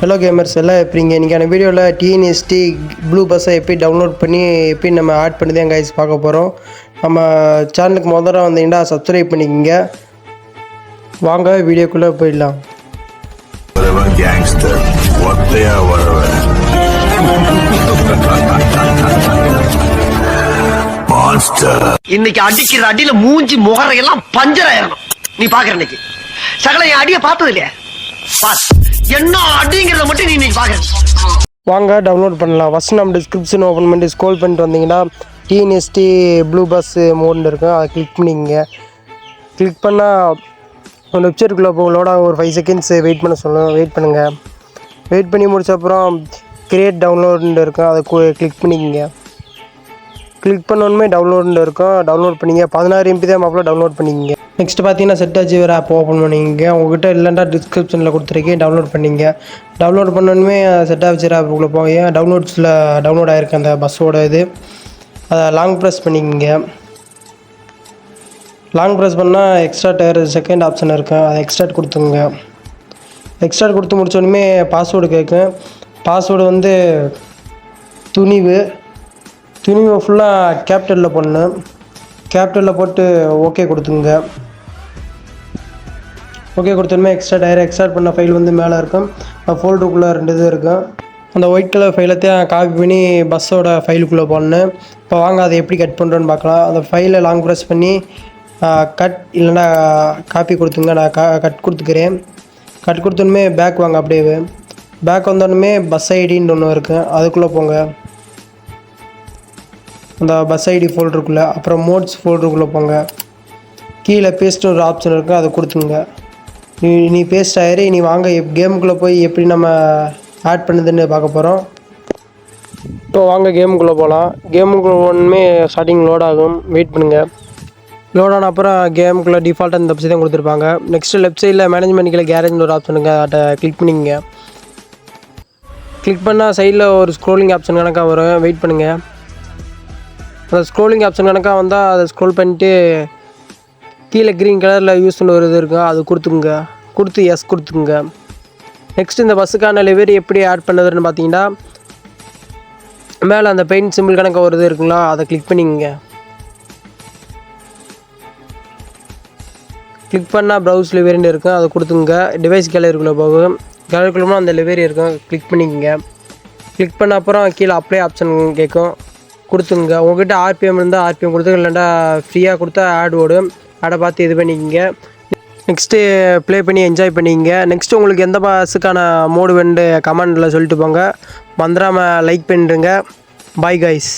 Hello gamers எல்லாம் எப்படிங்க? இன்றைக்கான வீடியோவில் டிஎன்எஸ்டி ப்ளூ பஸ்ஸை எப்படி டவுன்லோட் பண்ணி எப்படி நம்ம ஆட் பண்ணி தான் கைஸ் பார்க்க போகிறோம். நம்ம சேனலுக்கு முதல்ல வந்தீங்கன்னா சப்ஸ்கிரைப் பண்ணிக்கோங்க. வாங்க வீடியோக்குள்ளே போயிடலாம். இன்னைக்கு அடிக்கிற அடியில மூஞ்சி முகரையெல்லாம் பஞ்சர் ஆயிரணும். நீ பாக்குற இன்னைக்கு சகல என் அடிய பார்த்தது இல்லையா? என்ன அடிங்கிறத மட்டும் நீ இன்னைக்கு பாக்குற. வாங்க டவுன்லோட் பண்ணலாம். ஃபஸ்ட் நம்ம டிஸ்கிரிப்ஷன் ஓப்பன் பண்ணிட்டு ஸ்க்ரோல் பண்ணிட்டு வந்தீங்கன்னா டிஎன்எஸ்டி ப்ளூ பஸ் மோட்னு இருக்கும். அதை கிளிக் பண்ணிக்கங்க. கிளிக் பண்ணால் ஒரு வெப்சைட்டுக்குள்ளே போங்களோட ஒரு 5 செகண்ட்ஸ் வெயிட் பண்ண சொல்லுங்கள். வெயிட் பண்ணுங்கள். வெயிட் பண்ணி முடிச்ச அப்புறம் கிரியேட் டவுன்லோடுன்னு இருக்கும். அதை கிளிக் பண்ணிக்கங்க. கிளிக் பண்ணோன்னுமே டவுன்லோடுன்னு இருக்கும். டவுன்லோட் பண்ணிங்க. 16 MB தான் மாப்பிள்ள டவுன்லோட் பண்ணிக்கங்க. நெக்ஸ்ட் பார்த்தீங்கன்னா செட் அச்சீவர் ஆப் ஓப்பன் பண்ணிங்க. உங்கள்கிட்ட இல்லைன்னா டிஸ்கிரிப்ஷனில் கொடுத்துருக்கேன், டவுன்லோட் பண்ணிங்க. டவுன்லோட் பண்ணோன்னுமே செட் அச்சீவர் ஆப்புக்குள்ளே போய் டவுன்லோட்ஸில் டவுன்லோட் ஆகிருக்கு அந்த பஸ்ஸோட இது. அதை லாங் ப்ரெஸ் பண்ணிக்கங்க. லாங் ப்ரெஸ் பண்ணால் எக்ஸ்ட்ரா செகண்ட் ஆப்ஷன் இருக்கும். அதை எக்ஸ்ட்ராட் கொடுத்துங்க. எக்ஸ்ட்ராட் கொடுத்து முடிச்சோடனே பாஸ்வேர்டு கேட்கும். பாஸ்வேர்டு வந்து துணிவு ஃபுல்லாக கேபிட்டலில் போடணும். கேபிட்டலில் போட்டு ஓகே கொடுத்துங்க. ஓகே கொடுத்தோமே எக்ஸ்ட்ராட் பண்ண ஃபைல் வந்து மேலே இருக்கும். ஃபோல்டருக்குள்ளே 2 இது இருக்கும். அந்த ஒயிட் கலர் ஃபைலத்தையும் காப்பி பண்ணி பஸ்ஸோட ஃபைலுக்குள்ளே போடணும். இப்போ வாங்க அதை எப்படி கட் பண்ணுறோன்னு பார்க்கலாம். அந்த ஃபைலை லாங் ப்ரெஸ் பண்ணி கட் இல்லைன்னா காப்பி கொடுத்துங்க. நான் கட் கொடுத்துக்கிறேன். கட் கொடுத்தோன்னுமே பேக் வாங்க. அப்படியே பேக் வந்தோடனே பஸ் ஐடின்னு ஒன்று இருக்குது. அதுக்குள்ளே போங்க. அந்த பஸ் ஐடி ஃபோல்டருக்குள்ளே அப்புறம் மோட்ஸ் ஃபோல்டருக்குள்ளே போங்க. கீழே பேஸ்ட்டு ஒரு ஆப்ஷன் இருக்குது. அதை கொடுத்துங்க. நீ பேஸ்ட் ஆயிரு. நீ வாங்க கேமுக்குள்ளே போய் எப்படி நம்ம ஆட் பண்ணுதுன்னு பார்க்க போகிறோம். இப்போ வாங்க கேமுக்குள்ளே போகலாம். கேமுக்குள்ளே ஒன்றுமே ஸ்டார்டிங் லோட் ஆகும். வெயிட் பண்ணுங்கள். லோட் ஆன அப்புறம் கேமுக்குள்ளே டிஃபால்ட்டாக இந்த பஸ்ஸை தான் கொடுத்துருப்பாங்க. நெக்ஸ்ட்டு லெஃப்ட் சைடில் மேனேஜ்மெண்ட் கீழே கேரேஜ்னு ஒரு ஆப்ஷன் இருக்குது. அதை கிளிக் பண்ணிங்க. கிளிக் பண்ணால் சைடில் ஒரு ஸ்க்ரோலிங் ஆப்ஷன் கணக்காக வரும். வெயிட் பண்ணுங்கள். அந்த ஸ்க்ரோலிங் ஆப்ஷன் கணக்காக வந்தால் அதை ஸ்க்ரோல் பண்ணிட்டு கீழே க்ரீன் கலரில் யூஸ்னு ஒரு இது இருக்கும். அது கொடுத்துக்குங்க. கொடுத்து எஸ் கொடுத்துக்குங்க. நெக்ஸ்ட் இந்த பஸ்ஸுக்கான லிவரி எப்படி ஆட் பண்ணுறதுன்னு பார்த்தீங்கன்னா மேலே அந்த பெயிண்ட் சிம்பிள் கணக்காக ஒரு இது இருக்குங்களா, அதை கிளிக் பண்ணிக்கங்க. கிளிக் பண்ணால் ப்ரௌஸ் லிவரின்னு இருக்கும். அதை கொடுத்துங்க. டிவைஸ் கேலரிக்குள்ளே போகும். கேலரிக்குள்ளே அந்த லிவரி இருக்கும். கிளிக் பண்ணிக்கங்க. கிளிக் பண்ண அப்புறம் கீழே அப்ளை ஆப்ஷன் கேட்கும். கொடுத்துங்க. உங்கள்கிட்ட ஆர்பிஎம் இருந்தால் ஆர்பிஎம் கொடுத்து, இல்லைன்னா ஃப்ரீயாக கொடுத்தா ஆட் ஓடும். ஆடை பார்த்து இது பண்ணிக்கங்க. நெக்ஸ்ட்டு ப்ளே பண்ணி என்ஜாய் பண்ணிக்கங்க. நெக்ஸ்ட்டு உங்களுக்கு எந்த பஸ்ஸுக்கான மோடு வேண்டு கமெண்டில் சொல்லிட்டு போங்க. மறந்துடாமல் லைக் பண்ணிடுங்க. Bye guys.